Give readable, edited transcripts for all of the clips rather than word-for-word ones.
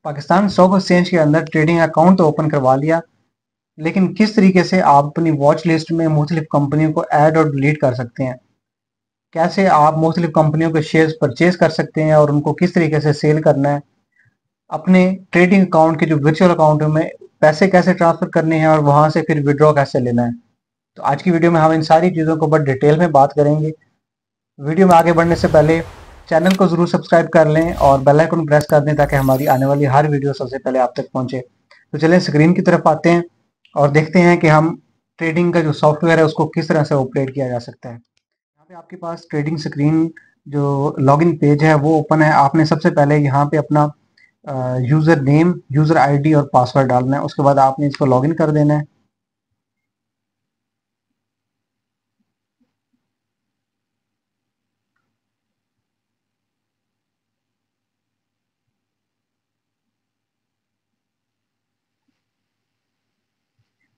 Pakistan stock exchange के अंदर trading account तो ओपन करवा लिया, लेकिन किस तरीके से आप अपनी वॉच लिस्ट में मुख्तलिफ कंपनियों को ऐड और डिलीट कर सकते हैं, कैसे आप मुख्तलिफ कंपनियों के शेयर्स परचेज कर सकते हैं और उनको किस तरीके से सेल करना है, अपने ट्रेडिंग अकाउंट के जो वर्चुअल अकाउंट में पैसे कैसे ट्रांसफर करने हैं और वहां से फिर विड्रॉ कैसे लेना है। तो आज की वीडियो में हम इन सारी चीज़ों को बहुत डिटेल में बात करेंगे। वीडियो में आगे बढ़ने से पहले चैनल को ज़रूर सब्सक्राइब कर लें और बेल आइकन प्रेस कर दें ताकि हमारी आने वाली हर वीडियो सबसे पहले आप तक पहुंचे। तो चलें स्क्रीन की तरफ आते हैं और देखते हैं कि हम ट्रेडिंग का जो सॉफ्टवेयर है उसको किस तरह से ऑपरेट किया जा सकता है। यहाँ पे आपके पास ट्रेडिंग स्क्रीन जो लॉगिन पेज है वो ओपन है। आपने सबसे पहले यहाँ पे अपना यूज़र नेम, यूज़र आईडी और पासवर्ड डालना है। उसके बाद आपने इसको लॉगिन कर देना है।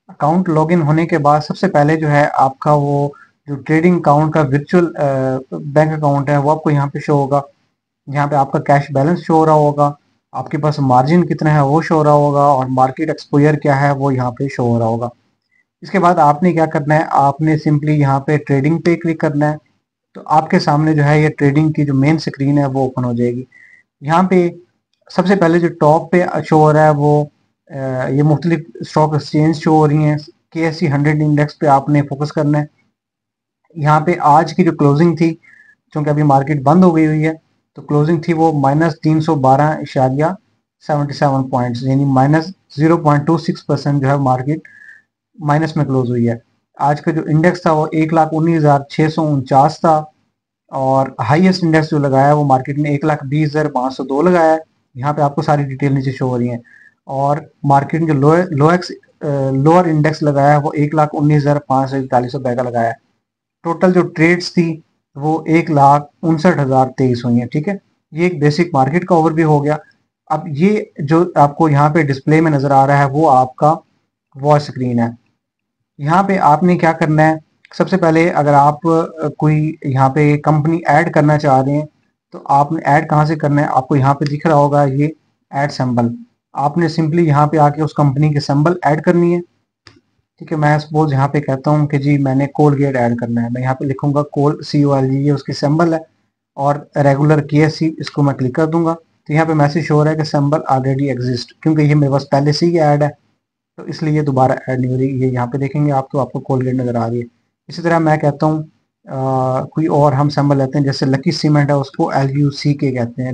अकाउंट लॉगिन होने के बाद सबसे पहले जो है आपका वो जो ट्रेडिंग अकाउंट का वर्चुअल बैंक अकाउंट है वो आपको यहाँ पे शो होगा। यहाँ पे आपका कैश बैलेंस शो हो रहा होगा, आपके पास मार्जिन कितना है वो शो हो रहा होगा और मार्केट एक्सपोजर क्या है वो यहाँ पे शो हो रहा होगा। इसके बाद आपने क्या करना है, आपने सिंपली यहाँ पे ट्रेडिंग पे क्लिक करना है। तो आपके सामने जो है ये ट्रेडिंग की जो मेन स्क्रीन है वो ओपन हो जाएगी। यहाँ पे सबसे पहले जो टॉप पे शो हो रहा है वो ये मुख्तलिफ स्टॉक एक्सचेंज शो हो रही हैं। KSE 100 इंडेक्स पे आपने फोकस करना है। यहाँ पे आज की जो क्लोजिंग थी, क्योंकि अभी मार्केट बंद हो गई हुई है, तो क्लोजिंग थी वो -312.77 पॉइंट्स, यानी -0.26% जो है मार्केट माइनस में क्लोज हुई है। आज का जो इंडेक्स था वो 1,19,649 था और हाईएस्ट इंडेक्स जो लगाया है वो मार्केट ने 1,20,502 लगाया है। यहाँ पे आपको सारी डिटेल नीचे शो हो रही है। और मार्केट ने जो लोअर इंडेक्स लगाया है वो 1,19,541 का लगाया है। टोटल जो ट्रेड्स थी वो 1,59,023 हुई है। ठीक है, ये एक बेसिक मार्केट का ओवरव्यू हो गया। अब ये जो आपको यहाँ पे डिस्प्ले में नजर आ रहा है वो आपका वॉच स्क्रीन है। यहाँ पे आपने क्या करना है, सबसे पहले अगर आप कोई यहाँ पे कंपनी ऐड करना चाह रहे हैं तो आपने ऐड कहाँ से करना है, आपको यहाँ पे दिख रहा होगा ये ऐड सिंबल। आपने सिंपली यहाँ पे आके उस कंपनी के सिंबल ऐड करनी है। ठीक है, मैं सपोज यहाँ पे कहता हूँ कि जी मैंने कोलगेट ऐड करना है। मैं यहाँ पे लिखूंगा COLG, ये उसकी सिंबल है और रेगुलर KSE इसको मैं क्लिक कर दूंगा। तो यहाँ पे मैसेज शो हो रहा है कि सिंबल ऑलरेडी एग्जिस्ट, क्योंकि ये मेरे पास पहले से ही ऐड है तो इसलिए ये दोबारा ऐड नहीं हो रही। ये यहाँ पे देखेंगे आप तो आपको कोलगेट नजर आ रही है। इसी तरह मैं कहता हूँ कोई और हम सिंबल लेते हैं, जैसे लकी सीमेंट है उसको LUCK कहते हैं,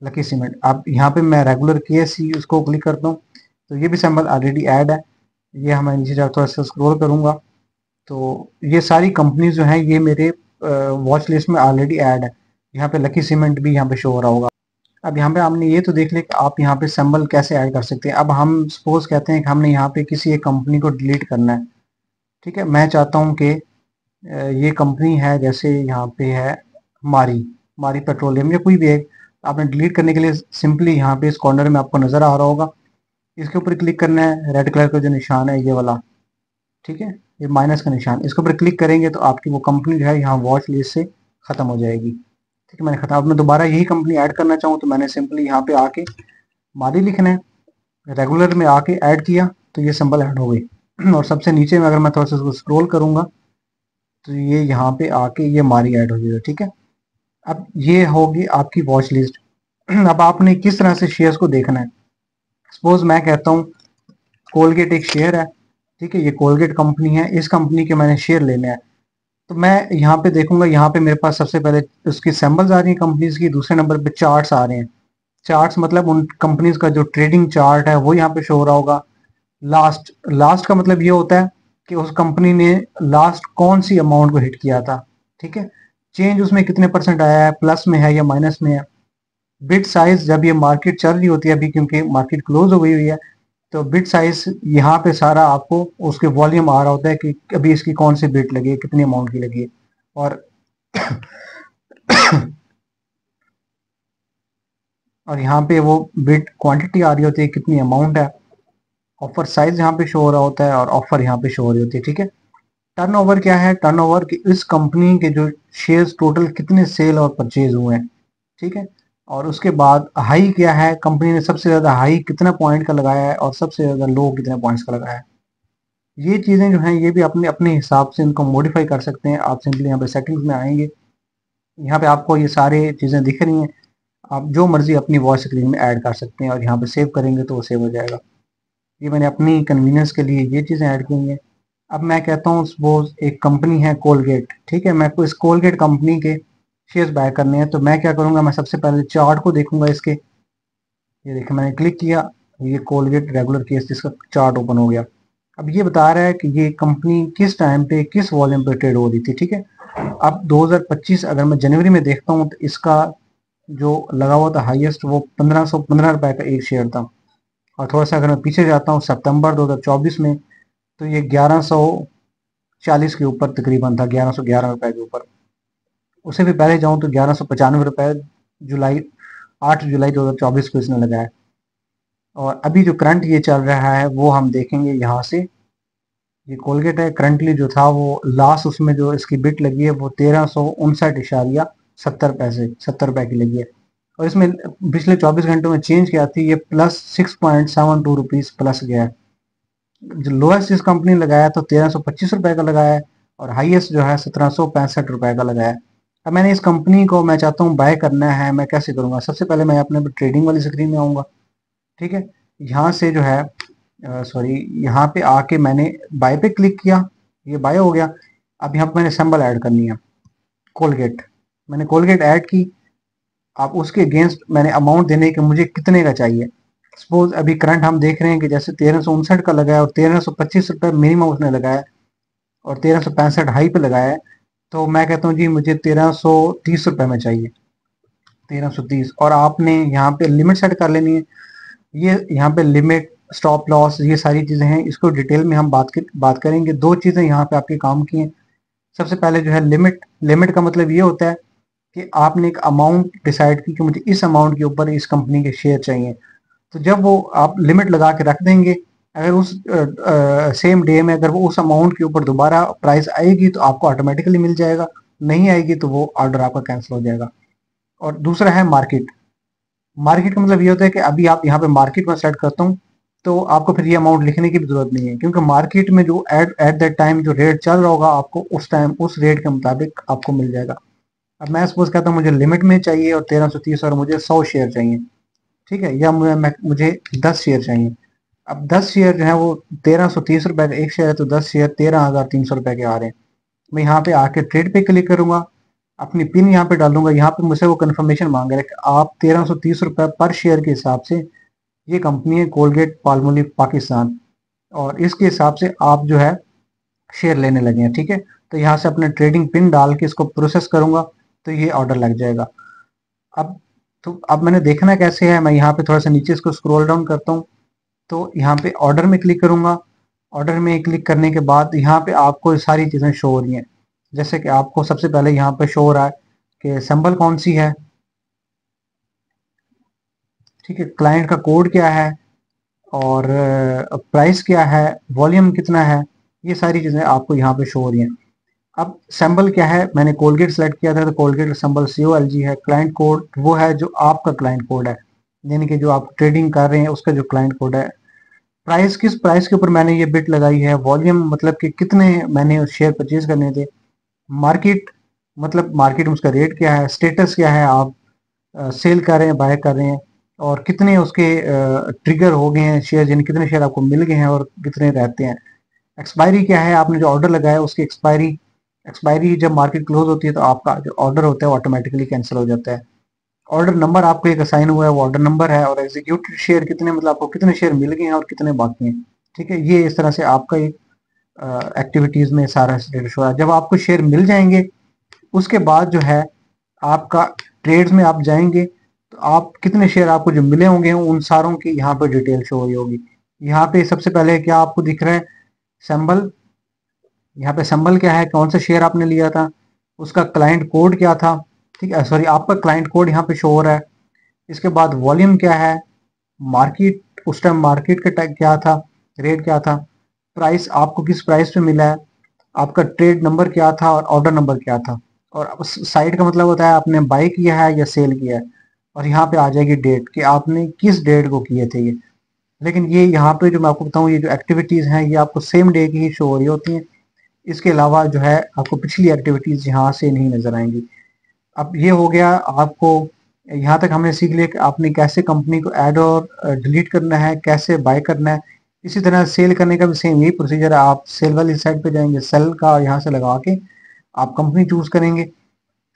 लकी सीमेंट। अब यहाँ पे मैं रेगुलर KSE उसको क्लिक करता हूँ तो ये भी सिंबल ऑलरेडी ऐड है। ये हम नीचे जाकर थोड़ा सा स्क्रॉल करूंगा तो ये सारी कंपनीज जो हैं ये मेरे वॉच लिस्ट में ऑलरेडी ऐड है। यहाँ पे लकी सीमेंट भी यहाँ पे शो हो रहा होगा। अब यहाँ पे हमने ये तो देख लिया कि आप यहाँ पे सिंबल कैसे ऐड कर सकते हैं। अब हम सपोज कहते हैं कि हमने यहाँ पे किसी एक कंपनी को डिलीट करना है। ठीक है, मैं चाहता हूँ कि ये कंपनी है, जैसे यहाँ पे है मारी मारी पेट्रोलियम या कोई भी एक, आपने डिलीट करने के लिए सिंपली यहाँ पे इस कॉर्नर में आपको नजर आ रहा होगा, इसके ऊपर क्लिक करना है। रेड कलर का जो निशान है ये वाला, ठीक है, ये माइनस का निशान, इसके ऊपर क्लिक करेंगे तो आपकी वो कंपनी जो है यहाँ वॉच लिस्ट से खत्म हो जाएगी। ठीक है, मैंने खत्म। अब मैं दोबारा यही कंपनी ऐड करना चाहूँ तो मैंने सिंपली यहाँ पे आके मारी लिखना है, रेगुलर में आके ऐड किया तो ये सिंबल ऐड हो गई। और सबसे नीचे में अगर मैं थोड़ा सा उसको स्क्रॉल करूंगा तो ये यहाँ पे आके ये मारी ऐड हो जाएगा। ठीक है, अब ये होगी आपकी वॉच लिस्ट। अब आपने किस तरह से शेयर्स को देखना है। सपोज मैं कहता हूँ कोलगेट एक शेयर है, ठीक है, ये कोलगेट कंपनी है, इस कंपनी के मैंने शेयर लेने हैं। तो मैं यहाँ पे देखूंगा, यहाँ पे मेरे पास सबसे पहले उसकी सैम्पल्स आ रही हैं कंपनीज की, दूसरे नंबर पे चार्ट्स आ रहे हैं। चार्ट्स मतलब उन कंपनीज का जो ट्रेडिंग चार्ट है वो यहाँ पे शो हो रहा होगा। लास्ट लास्ट का मतलब ये होता है कि उस कंपनी ने लास्ट कौन सी अमाउंट को हिट किया था। ठीक है, चेंज उसमें कितने परसेंट आया है, प्लस में है या माइनस में है। बिट साइज जब ये मार्केट चल रही होती है, अभी क्योंकि मार्केट क्लोज हो गई हुई है तो बिट साइज यहाँ पे सारा आपको उसके वॉल्यूम आ रहा होता है कि अभी इसकी कौन सी बिट लगी है, कितनी अमाउंट की लगी है। और और यहाँ पे वो बिट क्वांटिटी आ रही होती है, कितनी अमाउंट है। ऑफर साइज यहाँ पे शो हो रहा होता है और ऑफर यहाँ पे शो हो रही होती है। ठीक है, टर्नओवर क्या है, टर्नओवर कि इस कंपनी के जो शेयर्स टोटल कितने सेल और परचेज हुए हैं। ठीक है, और उसके बाद हाई क्या है, कंपनी ने सबसे ज़्यादा हाई कितना पॉइंट का लगाया है और सबसे ज़्यादा लो कितने पॉइंट्स का लगाया है। ये चीज़ें जो हैं ये भी अपने अपने हिसाब से इनको मॉडिफाई कर सकते हैं। आप सिंपली यहाँ पे सेटिंग्स में आएंगे, यहाँ पे आपको ये सारे चीज़ें दिख रही हैं, आप जो मर्जी अपनी वॉइस स्क्रीन में ऐड कर सकते हैं और यहाँ पे सेव करेंगे तो वो सेव हो जाएगा। ये मैंने अपनी कन्वीनियंस के लिए ये चीज़ें ऐड की हैं। अब मैं कहता हूँ सपोज एक कंपनी है कोलगेट, ठीक है, मैं को इस कोलगेट कंपनी के शेयर्स बाय करने हैं, तो मैं क्या करूँगा, मैं सबसे पहले चार्ट को देखूंगा इसके। ये देखिए मैंने क्लिक किया, ये कोलगेट रेगुलर केस जिसका चार्ट ओपन हो गया। अब ये बता रहा है कि ये कंपनी किस टाइम पे किस वॉल्यूम पे ट्रेड हो रही थी, ठीक है। अब 2025 अगर मैं जनवरी में देखता हूँ तो इसका जो लगा हुआ था हाईएस्ट वो 1515 रुपए का एक शेयर था। और थोड़ा सा अगर मैं पीछे जाता हूँ सितंबर 2024 में, तो ये 1140 के ऊपर तकरीबन था, 1111 रुपए के ऊपर। उससे भी पहले जाऊँ तो 1195 रुपए जुलाई 8 जुलाई 2024 को इसने लगाया। और अभी जो करंट ये चल रहा है वो हम देखेंगे यहाँ से। ये कोलगेट है, करंटली जो था वो लास्ट उसमें जो इसकी बिट लगी है वो 1359.70 पैसे 70 रुपए की लगी है। और इसमें पिछले 24 घंटों में चेंज क्या थी, ये प्लस 6.72 रुपीज प्लस गया है। जो लोएस्ट इस कंपनी ने लगाया तो 1325 रुपए का लगाया है और हाईएस्ट जो है 1765 रुपए का लगाया है। अब मैंने इस कंपनी को मैं चाहता हूँ बाय करना है, मैं कैसे करूँगा, सबसे पहले मैं अपने ट्रेडिंग वाली स्क्रीन में आऊँगा, ठीक है। यहाँ से जो है सॉरी, यहाँ पे आके मैंने बाय पे क्लिक किया, ये बाय हो गया। अब यहाँ पे मैंने सिंबल ऐड करनी है कोलगेट, मैंने कोलगेट ऐड की। आप उसके अगेंस्ट मैंने अमाउंट देने के मुझे कितने का चाहिए। सपोज अभी करंट हम देख रहे हैं कि जैसे 1359 का लगाया और 1325 रुपये मिनिमम उसने लगाया और 1365 हाई पे लगाया है, तो मैं कहता हूँ जी मुझे 1330 रुपये में चाहिए, 1330। और आपने यहाँ पे लिमिट सेट कर लेनी है। ये यहाँ पे लिमिट, स्टॉप लॉस, ये सारी चीज़ें हैं, इसको डिटेल में हम बात करेंगे। दो चीज़ें यहाँ पे आपके काम की हैं। सबसे पहले जो है लिमिट, लिमिट का मतलब ये होता है कि आपने एक अमाउंट डिसाइड की कि मुझे इस अमाउंट के ऊपर इस कंपनी के शेयर चाहिए, तो जब वो आप लिमिट लगा के रख देंगे, अगर उस सेम डे में अगर वो उस अमाउंट के ऊपर दोबारा प्राइस आएगी तो आपको ऑटोमेटिकली मिल जाएगा, नहीं आएगी तो वो ऑर्डर आपका कैंसिल हो जाएगा। और दूसरा है मार्केट। मार्केट का मतलब ये होता है कि अभी आप यहाँ पे मार्केट में सेट करता हूँ तो आपको फिर ये अमाउंट लिखने की भी जरूरत नहीं है, क्योंकि मार्केट में जो एट दैट टाइम जो रेट चल रहा होगा आपको उस टाइम उस रेट के मुताबिक आपको मिल जाएगा। अब मैं सपोज कहता हूँ मुझे लिमिट में चाहिए और 1330 और मुझे 100 शेयर चाहिए, ठीक है, या मुझे 10 शेयर चाहिए। अब 10 शेयर जो है वो 1330 रुपए का एक शेयर है, तो 10 शेयर 13,300 रुपए के आ रहे हैं। मैं यहाँ पे आके ट्रेड पे क्लिक करूंगा, अपनी पिन यहाँ पे डालूंगा, यहाँ पे मुझसे वो कंफर्मेशन मांग रहा है कि आप 1330 रुपए पर शेयर के हिसाब से, ये कंपनी है कोलगेट पाल्मोलिव पाकिस्तान, और इसके हिसाब से आप जो है शेयर लेने लगे हैं, ठीक है। तो यहाँ से अपने ट्रेडिंग पिन डाल के इसको प्रोसेस करूंगा तो ये ऑर्डर लग जाएगा। अब तो अब मैंने देखना कैसे है, मैं यहाँ पे थोड़ा सा नीचे इसको स्क्रॉल डाउन करता हूँ, तो यहाँ पे ऑर्डर में क्लिक करूंगा। ऑर्डर में क्लिक करने के बाद यहाँ पे आपको सारी चीज़ें शो हो रही हैं। जैसे कि आपको सबसे पहले यहाँ पे शो हो रहा है कि सिंबल कौन सी है, ठीक है, क्लाइंट का कोड क्या है और प्राइस क्या है, वॉल्यूम कितना है, ये सारी चीज़ें आपको यहाँ पे शो हो रही हैं। अब सिंबल क्या है, मैंने कोलगेट सेलेक्ट किया था तो कोलगेट का सिंबल COLG है। क्लाइंट कोड वो है जो आपका क्लाइंट कोड है, यानी कि जो आप ट्रेडिंग कर रहे हैं उसका जो क्लाइंट कोड है। प्राइस, किस प्राइस के ऊपर मैंने ये बिट लगाई है, वॉल्यूम मतलब कि कितने मैंने शेयर परचेज करने थे, मार्केट मतलब मार्केट में उसका रेट क्या है, स्टेटस क्या है, आप सेल कर रहे हैं बाय कर रहे हैं, और कितने उसके ट्रिगर हो गए हैं शेयर, यानी कितने शेयर आपको मिल गए हैं और कितने रहते हैं। एक्सपायरी क्या है, आपने जो ऑर्डर लगाया उसकी एक्सपायरी, एक्सपायरी जब मार्केट क्लोज होती है तो आपका जो ऑर्डर होता है वो ऑटोमेटिकली कैंसिल हो जाता है। ऑर्डर नंबर आपको एक असाइन हुआ है, वो ऑर्डर नंबर है, और एग्जीक्यूटेड शेयर कितने, मतलब आपको कितने शेयर मिल गए हैं और कितने बाकी हैं, ठीक है। ये इस तरह से आपका एक एक्टिविटीज में सारा स्टेटस हुआ है। जब आपको शेयर मिल जाएंगे उसके बाद जो है आपका ट्रेड्स में आप जाएंगे तो आप कितने शेयर आपको जो मिले होंगे उन सारों की यहाँ पे डिटेल शो हो रही होगी। यहाँ पे सबसे पहले क्या आपको दिख रहा है, सिंबल। यहाँ पे सिंबल क्या है, कौन सा शेयर आपने लिया था, उसका क्लाइंट कोड क्या था, ठीक है, सॉरी आपका क्लाइंट कोड यहाँ पे शो हो रहा है। इसके बाद वॉल्यूम क्या है, मार्केट, उस टाइम मार्केट का क्या था, रेट क्या था, प्राइस आपको किस प्राइस पे मिला है, आपका ट्रेड नंबर क्या था और ऑर्डर नंबर क्या था, और साइड का मतलब होता है आपने बाय किया है या सेल किया है, और यहाँ पे आ जाएगी डेट कि आपने किस डेट को किए थे ये। लेकिन ये यहाँ पे जो मैं आपको बताऊँ, ये जो एक्टिविटीज़ हैं ये आपको सेम डे की ही शो हो रही होती हैं। इसके अलावा जो है आपको पिछली एक्टिविटीज़ यहाँ से नहीं नज़र आएंगी। अब ये हो गया आपको, यहाँ तक हमने सीख लिया कि आपने कैसे कंपनी को ऐड और डिलीट करना है, कैसे बाय करना है। इसी तरह सेल करने का भी सेम यही प्रोसीजर है। आप सेल वाली साइड पे जाएंगे, सेल का यहाँ से लगा के आप कंपनी चूज करेंगे।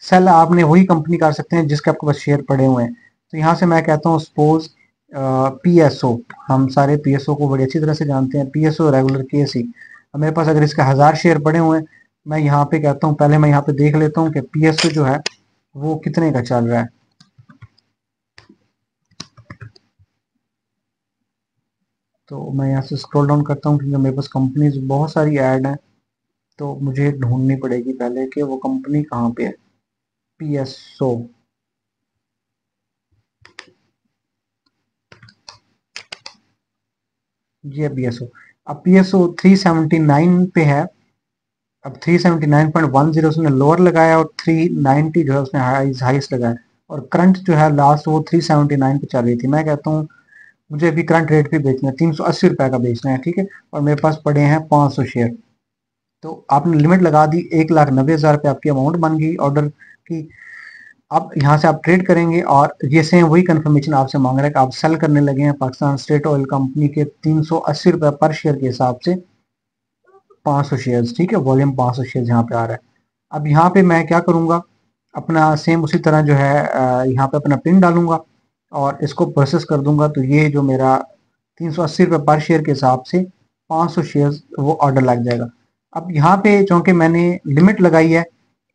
सेल आपने वही कंपनी कर सकते हैं जिसके आपके पास शेयर पड़े हुए हैं। तो यहाँ से मैं कहता हूँ सपोज पीएसओ, हम सारे पीएसओ को बड़ी अच्छी तरह से जानते हैं, पीएसओ रेगुलर केसी। मेरे पास अगर इसका 1000 शेयर पड़े हुए हैं, मैं यहाँ पे कहता हूँ पहले मैं यहाँ पे देख लेता हूँ कि पीएसओ जो है वो कितने का चल रहा है। तो मैं यहाँ से स्क्रॉल डाउन करता हूँ क्योंकि मेरे पास कंपनीज बहुत सारी ऐड हैं, तो मुझे ढूंढनी पड़ेगी पहले कि वो कंपनी कहाँ पे है। पीएसओ, ये पीएसओ। अब पीएसओ 379 पे है। अब 379.10 उसने लोअर लगाया और 390 जो है उसने हाईएस्ट लगाया। और करंट जो है लास्ट वो 379 पे चल रही थी। मैं कहता हूँ मुझे अभी करंट रेट पे बेचना है, 380 रुपए का बेचना है, ठीक है। और मेरे पास पड़े हैं 500 शेयर। तो आपने लिमिट लगा दी, 1,90,000 रुपये आपकी अमाउंट बन गई ऑर्डर की। अब यहाँ से आप ट्रेड करेंगे और ये सेम वही कंफर्मेशन आपसे मांग रहा है कि आप सेल करने लगे हैं पाकिस्तान स्टेट ऑयल कंपनी के 380 रुपए पर शेयर के हिसाब से 500 शेयर्स, ठीक है। वॉल्यूम 500 शेयर यहाँ पे आ रहा है। अब यहाँ पे मैं क्या करूँगा, अपना सेम उसी तरह जो है यहाँ पे अपना पिन डालूंगा और इसको प्रोसेस कर दूंगा। तो ये जो मेरा 380 रुपये पर शेयर के हिसाब से 500 शेयर वो ऑर्डर लग जाएगा। अब यहाँ पे चूंकि मैंने लिमिट लगाई है,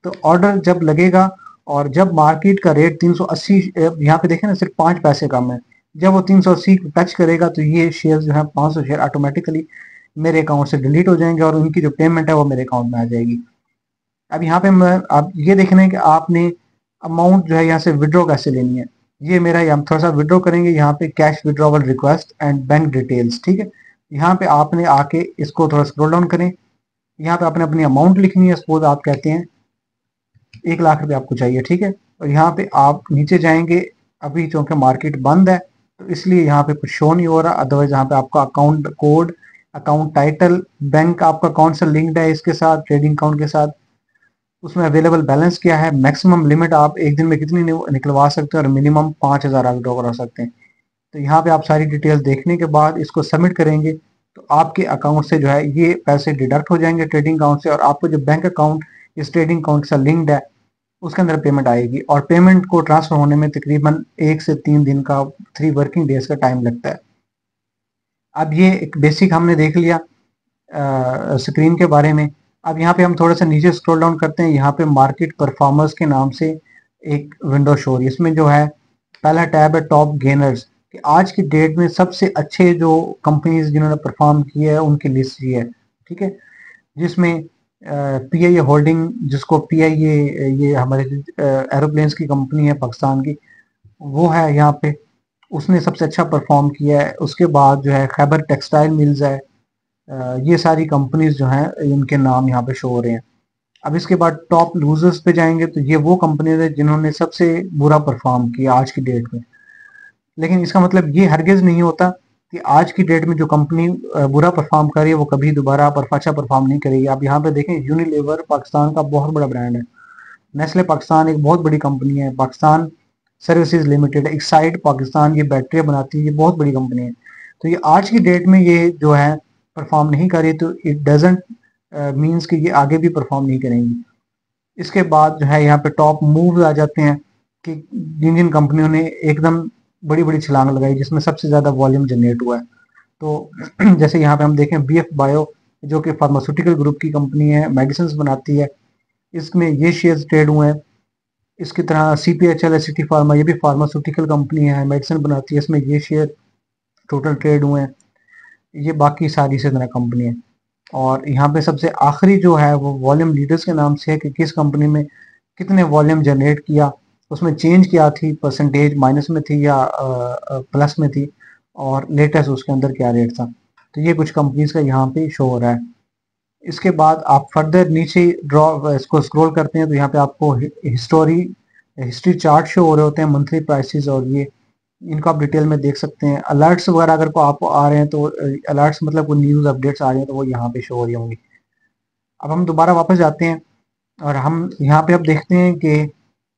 तो ऑर्डर जब लगेगा और जब मार्केट का रेट 380, यहाँ पे देखें ना सिर्फ 5 पैसे कम है, जब वो 380 टच करेगा तो ये शेयर जो है 500 शेयर ऑटोमेटिकली मेरे अकाउंट से डिलीट हो जाएंगे और उनकी जो पेमेंट है वो मेरे अकाउंट में आ जाएगी। अब यहाँ पे मैं आप ये देखना है कि आपने अमाउंट जो है यहाँ से विड्रॉ कैसे लेनी है। ये मेरा, हम थोड़ा सा विड्रॉ करेंगे यहाँ पे, cash withdrawal request and bank details, ठीक है। यहाँ पे आपने आके इसको थोड़ा स्क्रॉल डाउन करें। यहाँ पे आपने अपनी अमाउंट लिखनी है। सपोज आप कहते हैं 1,00,000 रुपये आपको चाहिए, ठीक है। और यहाँ पे आप नीचे जाएंगे, अभी चूंकि मार्केट बंद है तो इसलिए यहाँ पे कुछ शो नहीं हो रहा। अदरवाइज यहाँ पे आपका account code, account title, bank आपका कौन सा लिंक्ड है इसके साथ, ट्रेडिंग अकाउंट के साथ, उसमें अवेलेबल बैलेंस क्या है, मैक्सिमम लिमिट आप एक दिन में कितनी निकलवा सकते हैं और मिनिमम 5,000 आप ड्रॉ करा सकते हैं। तो यहाँ पे आप सारी डिटेल्स देखने के बाद इसको सबमिट करेंगे तो आपके अकाउंट से जो है ये पैसे डिडक्ट हो जाएंगे ट्रेडिंग अकाउंट से, और आपको जो बैंक अकाउंट इस ट्रेडिंग अकाउंट से लिंक्ड है उसके अंदर पेमेंट आएगी। और पेमेंट को ट्रांसफर होने में तकरीबन 1 से 3 दिन का, 3 वर्किंग डेज का टाइम लगता है। अब ये एक बेसिक हमने देख लिया स्क्रीन के बारे में। अब यहाँ पे हम थोड़ा सा नीचे स्क्रॉल डाउन करते हैं, यहाँ पे मार्केट परफॉर्मर्स के नाम से एक विंडो शो रही है। इसमें जो है पहला टैब है टॉप गेनर्स, कि आज की डेट में सबसे अच्छे जो कंपनीज जिन्होंने परफॉर्म किया है उनकी लिस्ट ये है, ठीक है। जिसमें पीआईए होल्डिंग, जिसको पीआईए, ये हमारे एरोप्लेन्स की कंपनी है पाकिस्तान की, वो है यहाँ पे, उसने सबसे अच्छा परफॉर्म किया है। उसके बाद जो है खैबर टेक्सटाइल मिल्स है। ये सारी कंपनीज जो हैं इनके नाम यहाँ पे शो हो रहे हैं। अब इसके बाद टॉप लूजर्स पे जाएंगे तो ये वो कंपनीज है जिन्होंने सबसे बुरा परफॉर्म किया आज की डेट में। लेकिन इसका मतलब ये हरगिज नहीं होता कि आज की डेट में जो कंपनी बुरा परफॉर्म कर रही है वो कभी दोबारा अच्छा परफॉर्म नहीं करेगी। आप यहाँ पे देखें, यूनिलीवर पाकिस्तान का बहुत बड़ा ब्रांड है, नेस्ले पाकिस्तान एक बहुत बड़ी कंपनी है, Pakistan services limited, Exide Pakistan ये बैटरियाँ बनाती है, ये बहुत बड़ी कंपनी है। तो ये आज की डेट में ये जो है परफॉर्म नहीं कर रही, तो इट डजेंट मीन्स कि ये आगे भी परफॉर्म नहीं करेंगी। इसके बाद जो है यहाँ पे टॉप मूव आ जाते हैं कि जिन जिन कंपनियों ने एकदम बड़ी बड़ी छलांग लगाई जिसमें सबसे ज़्यादा वॉल्यूम जनरेट हुआ है। तो जैसे यहाँ पे हम देखें बीएफ बायो, जो कि फार्मास्यूटिकल ग्रुप की कंपनी है, मेडिसिन बनाती है, इसमें ये शेयर्स ट्रेड हुए हैं। इसकी तरह CPHL है, सिटी फार्मा, ये भी फार्मास्यूटिकल कंपनी है, मेडिसिन बनाती है, इसमें ये शेयर टोटल ट्रेड हुए हैं। ये बाकी सारी से तरह कंपनी है। और यहाँ पे सबसे आखिरी जो है वो वॉल्यूम लीडर्स के नाम से है कि किस कंपनी में कितने वॉल्यूम जनरेट किया, उसमें चेंज क्या थी, परसेंटेज माइनस में थी या प्लस में थी, और लेटेस्ट उसके अंदर क्या रेट था। तो ये कुछ कंपनीज का यहाँ पे शो हो रहा है। इसके बाद आप फर्दर नीचे ड्रॉ इसको स्क्रॉल करते हैं तो यहाँ पे आपको हिस्टोरी हिस्ट्री चार्ट शो हो रहे होते हैं, मंथली प्राइसेस, और ये इनको आप डिटेल में देख सकते हैं। अलर्ट्स वगैरह अगर को आपको आ रहे हैं तो अलर्ट्स मतलब कोई न्यूज़ अपडेट्स आ रही हैं तो वो यहाँ पे शो हो रही होंगी। अब हम दोबारा वापस जाते हैं और हम यहाँ पे अब देखते हैं कि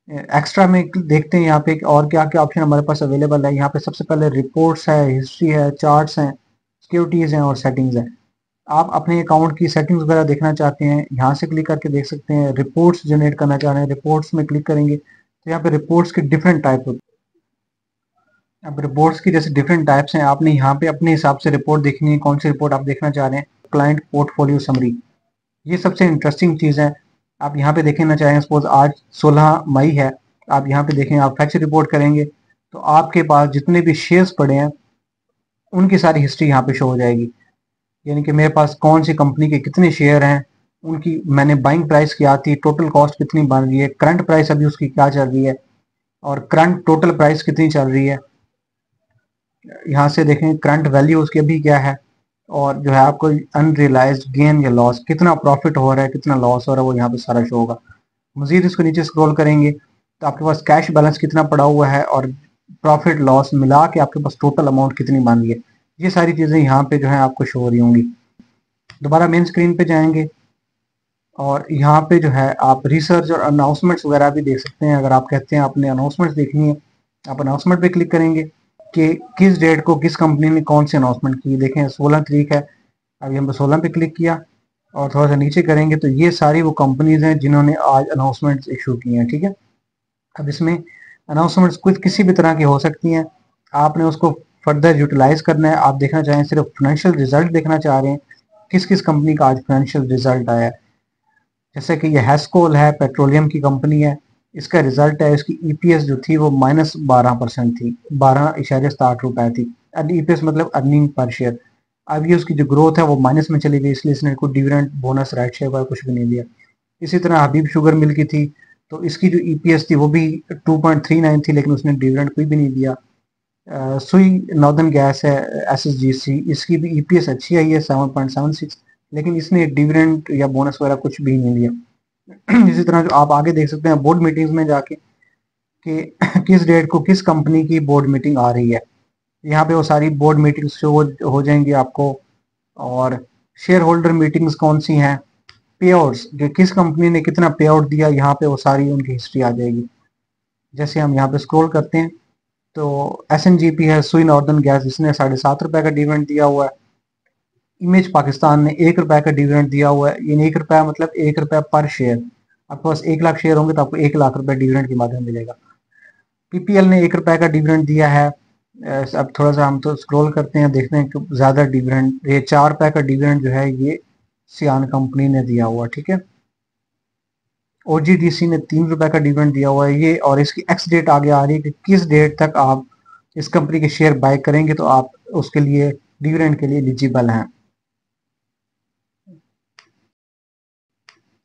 एक्स्ट्रा में देखते हैं यहाँ पे और क्या क्या ऑप्शन हमारे पास अवेलेबल है। यहाँ पे सबसे पहले रिपोर्ट्स है, हिस्ट्री है, चार्ट्स हैं, सिक्योरिटीज़ हैं और सेटिंग्स हैं। आप अपने अकाउंट की सेटिंग्स वगैरह देखना चाहते हैं, यहाँ से क्लिक करके देख सकते हैं। रिपोर्ट्स जनरेट करना चाह रहे हैं, रिपोर्ट्स में क्लिक करेंगे तो यहाँ पे रिपोर्ट्स के डिफरेंट टाइप होते हैं। अब रिपोर्ट्स की जैसे डिफरेंट टाइप्स हैं, आपने यहाँ पे अपने हिसाब से रिपोर्ट देखनी है, कौन सी रिपोर्ट आप देखना चाह रहे हैं। क्लाइंट पोर्टफोलियो समरी, ये सबसे इंटरेस्टिंग चीज़ है। आप यहाँ पे देखना चाहें, सपोज आज 16 मई है, आप यहाँ पे देखें, आप फैक्ट रिपोर्ट करेंगे तो आपके पास जितने भी शेयर्स पड़े हैं उनकी सारी हिस्ट्री यहाँ पे शो हो जाएगी। यानी कि मेरे पास कौन सी कंपनी के कितने शेयर हैं, उनकी मैंने बाइंग प्राइस क्या थी, टोटल कॉस्ट कितनी बन रही है, करंट प्राइस अभी उसकी क्या चल रही है और करंट टोटल प्राइस कितनी चल रही है। यहाँ से देखें करंट वैल्यू उसकी अभी क्या है, और जो है आपको अनरियलाइज्ड गेन या लॉस, कितना प्रॉफिट हो रहा है, कितना लॉस हो रहा है, वो यहाँ पे सारा शो होगा। मजीद इसको नीचे स्क्रॉल करेंगे तो आपके पास कैश बैलेंस कितना पड़ा हुआ है और प्रॉफिट लॉस मिला के आपके पास टोटल अमाउंट कितनी बन रही है, ये सारी चीज़ें यहाँ पे जो है आपको शो हो रही होंगी। दोबारा मेन स्क्रीन पे जाएंगे और यहाँ पे जो है आप रिसर्च और अनाउंसमेंट्स वगैरह भी देख सकते हैं। अगर आप कहते हैं आपने अनाउंसमेंट्स देखनी है, आप अनाउंसमेंट पे क्लिक करेंगे कि किस डेट को किस कंपनी ने कौन सी अनाउंसमेंट की। देखें 16 तारीख है, अभी हम 16 पे क्लिक किया और थोड़ा सा नीचे करेंगे तो ये सारी वो कंपनीज हैं जिन्होंने आज अनाउंसमेंट्स इशू की हैं, ठीक है। अब इसमें अनाउंसमेंट्स कुछ किसी भी तरह की हो सकती हैं, आपने उसको फर्दर यूटिलाइज करना है। आप देखना चाहें सिर्फ फाइनेंशियल रिजल्ट देखना चाह रहे हैं, किस किस कंपनी का आज फाइनेंशियल रिजल्ट आया है। जैसे कि ये हैस्कोल है, पेट्रोलियम की कंपनी है, इसका रिजल्ट है, इसकी ईपीएस जो थी वो -12% थी, 12.67 रुपए थी। ईपीएस मतलब अर्निंग पर शेयर। अब ये उसकी जो ग्रोथ है वो माइनस में चली गई, इसलिए इसने कोई डिविडेंड बोनस राइट शेयर वगैरह कुछ भी नहीं दिया। इसी तरह हबीब शुगर मिल की थी, तो इसकी जो ईपीएस थी वो भी 2.39 थी, लेकिन उसने डिविडेंड कोई भी नहीं दिया। सुई नॉर्दर्न गैस है, एसएसजीसी, इसकी भी ईपीएस अच्छी आई है 7.76, लेकिन इसने डिविडेंड या बोनस वगैरह कुछ भी नहीं दिया। इसी तरह जो आप आगे देख सकते हैं बोर्ड मीटिंग्स में जाके कि किस डेट को किस कंपनी की बोर्ड मीटिंग आ रही है, यहाँ पे वो सारी बोर्ड मीटिंग्स शो हो जाएंगी आपको। और शेयर होल्डर मीटिंग्स कौन सी हैं, पे आउट्स जो किस कंपनी ने कितना पे आउट दिया, यहाँ पे वो सारी उनकी हिस्ट्री आ जाएगी। जैसे हम यहाँ पे स्क्रॉल करते हैं तो एसएनजीपी है, सुई नॉर्दर्न गैस, इसने 7.5 रुपए का डिविडेंड दिया हुआ है। इमेज पाकिस्तान ने 1 रुपए का डिविडेंड दिया हुआ है। ये 1 रुपया मतलब 1 रुपया पर शेयर, आपके पास 1 लाख शेयर होंगे तो आपको 1 लाख रुपए डिविडेंड के माध्यम मिलेगा। पीपीएल ने 1 रुपए का डिविडेंड दिया है। अब थोड़ा सा हम तो स्क्रॉल करते हैं, देखते हैं कि ज़्यादा डिविडेंड, ये 4 रुपए का डिविडेंड जो है ये सियान कंपनी ने दिया हुआ, ठीक है। ओजीडीसी ने 3 रुपए का डिविडेंड दिया हुआ है ये, और इसकी एक्स डेट आगे आ रही है कि किस डेट तक आप इस कंपनी के शेयर बाय करेंगे तो आप उसके लिए डिविडेंड के लिए एलिजिबल हैं।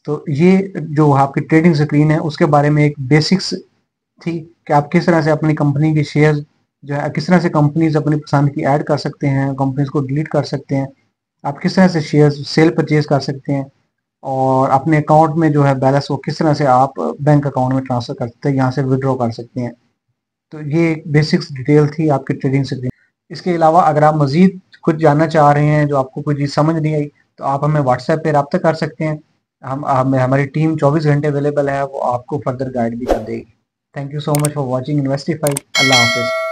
तो ये जो आपकी ट्रेडिंग स्क्रीन है उसके बारे में एक बेसिक्स थी कि आप किस तरह से अपनी कंपनी के शेयर जो है, किस तरह से कंपनीज अपनी पसंद की ऐड कर सकते हैं, कंपनीज को डिलीट कर सकते हैं, आप किस तरह से शेयर सेल परचेज कर सकते हैं, और अपने अकाउंट में जो है बैलेंस वो किस तरह से आप बैंक अकाउंट में ट्रांसफर कर सकते हैं, यहाँ से विड्रॉ कर सकते हैं। तो ये एक बेसिक्स डिटेल थी आपकी ट्रेडिंग स्क्रीन। इसके अलावा अगर आप मजीद कुछ जानना चाह रहे हैं, जो आपको कोई चीज़ समझ नहीं आई, तो आप हमें व्हाट्सएप पे रब्ता कर सकते हैं। हमारी टीम 24 घंटे अवेलेबल है, वो आपको फर्दर गाइड भी कर देगी। Thank you so much for watching Investify. अल्लाह हाफिज़।